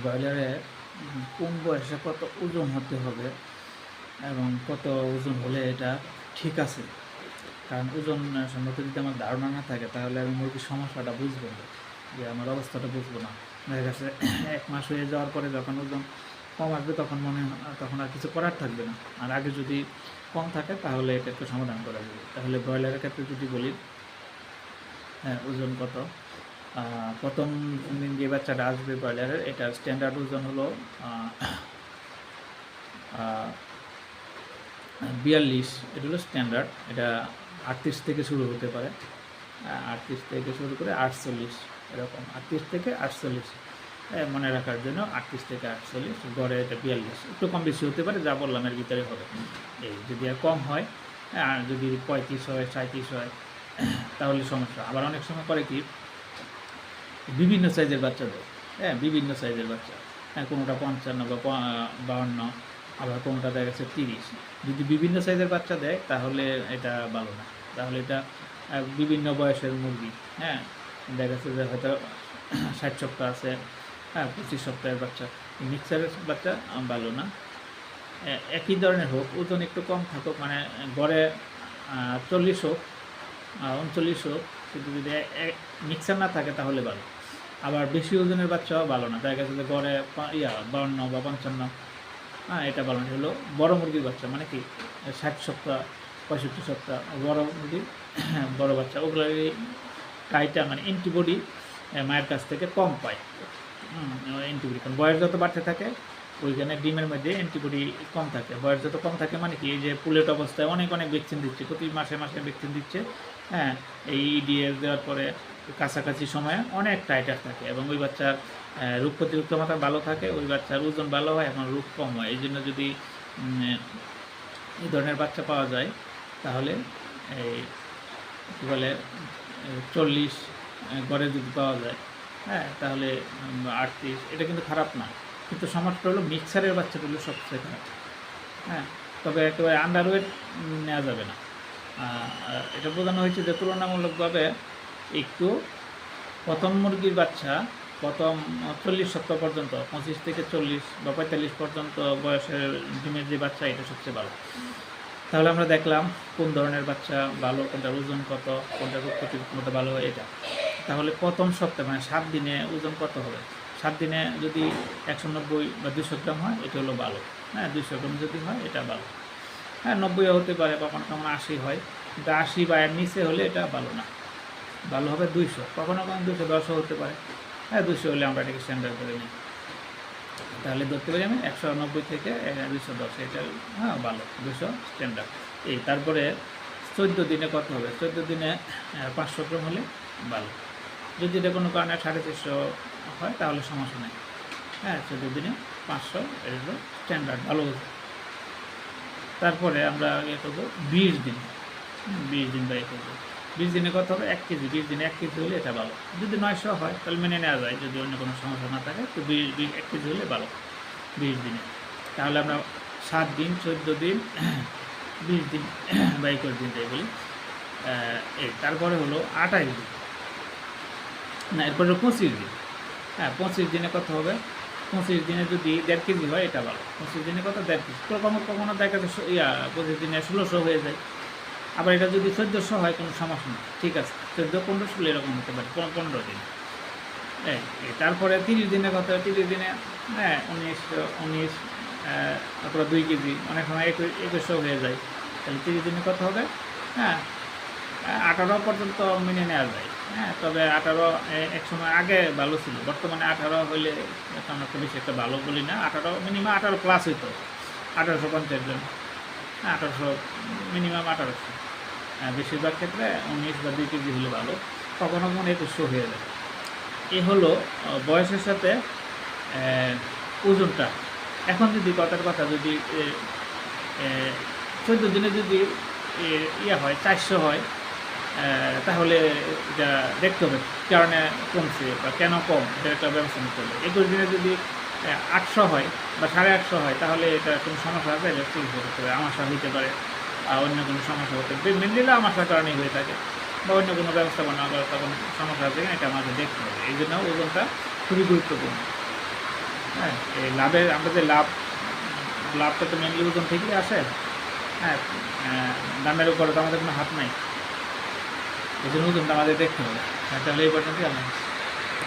ব্রয়লারে কোন বয়সে কত ওজন হতে হবে এবং কত ওজন হলে এটা ঠিক আছে। কারণ ওজন সম্পর্কে যদি আমার ধারণা না থাকে তাহলে আমি মুরগির সমস্যাটা বুঝবো না, যে আমার অবস্থাটা বুঝবো না। দেখা গেছে 1 মাস হয়ে যাওয়ার পরে যখন ওজন কম আসবে তখন আর কিছু করার থাকবে না। আর আগে যদি কম থাকে তাহলে এটা একটু সমাধান করা যাবে। তাহলে ব্রয়লারের ক্ষেত্রে যদি বলি, ওজন কত, প্রথম দিন যে বাচ্চাটা আসবে ব্রয়লারের, এটার স্ট্যান্ডার্ড ওজন হলো 42। এটা হলো স্ট্যান্ডার্ড। এটা 38 থেকে শুরু হতে পারে, 38 থেকে শুরু করে 48, এরকম 38 থেকে 48 মনে রাখার জন্য 38 থেকে 48, গড়ে এটা 42। একটু কম বেশি হতে পারে, যা বললাম এর ভিতরে হবে। এই যদি আর কম হয়, আর যদি 35 হয়, 37 হয়, তাহলে সমস্যা। আবার অনেক সময় করে কি, বিভিন্ন সাইজের বাচ্চা দেয়, বিভিন্ন সাইজের বাচ্চা, কোনোটা 55 বা 52, আবার কোনোটা দেখা গেছে 30। যদি বিভিন্ন সাইজের বাচ্চা দেয় তাহলে এটা ভালো না। তাহলে এটা বিভিন্ন বয়সের মুরগি, দেখা যাচ্ছে যে হয়তো 60 সপ্তাহ আছে, 25 সপ্তাহের বাচ্চা, মিক্সারের বাচ্চা ভালো না। একই ধরনের হোক, ওজন একটু কম থাকুক, মানে গড়ে 40 হোক, 39 হোক, কিন্তু যদি মিক্সার না থাকে তাহলে ভালো। আবার বেশি ওজনের বাচ্চাও ভালো না, দেখা গেছে যে গড়ে 52 বা 55, এটা ভালো না। হলো বড় মুরগির বাচ্চা, মানে কি 60 সপ্তাহ, 65 সপ্তাহ বড় মুরগির বড় বাচ্চা, ওগুলো কাইটা মানে অ্যান্টিবডি মায়ের কাছ থেকে কম পায়। অ্যান্টিবডি, কারণ বয়স যত বাড়তে থাকে ওইখানে ডিমের মধ্যে অ্যান্টিবডি কম থাকে। বয়স যত কম থাকে মানে কি, এই যে পুলেট অবস্থায় অনেক ভ্যাকসিন দিচ্ছে, প্রতি মাসে ভ্যাকসিন দিচ্ছে, এই ইডিএস দেওয়ার পরে কাছাকাছি সময়ে অনেক টাইটার থাকে এবং ওই বাচ্চার রোগ প্রতিরোধ ক্ষমতা ভালো থাকে, ওই বাচ্চার ওজন ভালো হয়, এখন রোগ কম হয়। এই জন্য যদি এই ধরনের বাচ্চা পাওয়া যায় তাহলে এই কী বলে 40 গড়ে যদি পাওয়া যায়, তাহলে 38, এটা কিন্তু খারাপ না। কিন্তু সমস্যাটা হলো মিক্সারের বাচ্চাটা হলো সবচেয়ে খারাপ। তবে একেবারে আন্ডারওয়েট নেওয়া যাবে না। এটা বোঝানো হয়েছে যে তুলনামূলকভাবে একটু প্রথম মুরগির বাচ্চা প্রথম 40 সপ্তাহ পর্যন্ত, 25 থেকে 40 বা 45 পর্যন্ত বয়সের ডিমের যে বাচ্চা, এটা সবচেয়ে ভালো। তাহলে আমরা দেখলাম কোন ধরনের বাচ্চা ভালো, কোনটার ওজন কত, কোনটা রোগ প্রতিরোধ ক্ষমতা ভালো হয় এটা। তাহলে প্রথম সপ্তাহে মানে 7 দিনে ওজন কত হবে? 7 দিনে যদি 190 বা 200 গ্রাম হয়, এটা হলো ভালো। 200 গ্রাম যদি হয় এটা ভালো। 90 হতে পারে, কখনো কখনো 80 হয়, কিন্তু 80 বা এর নিচে হলে এটা ভালো না। ভালো হবে 200, কখনো কখনো 210 হতে পারে। 200 হলে আমরা এটাকে স্ট্যান্ডার্ড করে নিই। তাহলে ধরতে পারি আমি 190 থেকে 210, এটা ভালো, 200 স্ট্যান্ডার্ড। তারপরে 14 দিনে কত হবে? 14 দিনে 500 গ্রাম হলে ভালো। যদি এটা কোনো কারণে 450 হয় তাহলে সমস্যা নেই। 14 দিনে 500, এটা হলো স্ট্যান্ডার্ড, ভালো। তারপরে আমরা করবো 20 দিন, 20 দিন বাই করবো। 20 দিনে কত হবে? 1 কেজি। 20 দিনে 1 কেজি হলে এটা ভালো। যদি 900 হয় তাহলে মেনে নেওয়া যায়, যদি অন্য কোনো সমস্যা না থাকে, তো 1 কেজি হলে ভালো 20 দিনে। তাহলে আমরা 7 দিন, 14 দিন, 20 দিন বাই করে দিন তাই বলি। তারপরে হলো 28 দিন, না এরপরে 25 দিন। 25 দিনে কত হবে? 25 দিনে যদি 1.5 কেজি হয় এটা ভালো। 25 দিনে কত? 1.5 কেজি। কখনো দেখা যাচ্ছে 25 দিনে 1600 হয়ে যায়। আবার এটা যদি 1400 হয় কোনো সমস্যা নেই, ঠিক আছে। 14, 15, 16 এরকম হতে পারে, 15 দিন। তারপরে 30 দিনে কত? 30 দিনে 19, তারপরে 2 কেজি, অনেক সময় 2100 হয়ে যায়। তাহলে 30 দিনে কত হবে? 18 পর্যন্ত মেনে নেওয়া যায়। তবে 18 এক সময় আগে ভালো ছিল, বর্তমানে 18 হইলে আমরা খুব বেশি একটা ভালো বলি না। 18 মিনিমাম 18 প্লাস হইতো, 1850 জন, 1800 মিনিমাম 1800। বেশিরভাগ ক্ষেত্রে 19 বা 2 কেজি হলে ভালো, কখনো কখনো 2100 হয়ে যায়। এ হলো বয়সের সাথে ওজনটা। এখন যদি কথার কথা, যদি 14 দিনে যদি হয় 400 হয়, তাহলে এটা দেখতে হবে কারণে কমছে বা কেন কম, এটা একটা ব্যবস্থা নিতে হবে। 21 দিনে যদি 800 হয় বা 850 হয়, তাহলে এটা কোনো সমস্যা আছে, এটা চিকিৎসা করতে হবে। আমাশা হইতে পারে, অন্য কোনো সমস্যা হতে পারে, মেনলি আমাশার কারণেই হয়ে থাকে, বা অন্য কোনো ব্যবস্থাপনা বা কোনো সমস্যা আছে কিনা এটা আমাকে দেখতে হবে। এই জন্য ওজনটা খুবই গুরুত্বপূর্ণ। হ্যাঁ, এই লাভের আমরা যে লাভটা তো মেনলি ওজন থেকেই আসে। হ্যাঁ, দামের উপরে তো আমাদের কোনো হাত নাই। এই জন্য ওজনটা আমাদের দেখতে হবে। এটা হলো এই পর্যন্তই। আল্লাহ হাফেজ।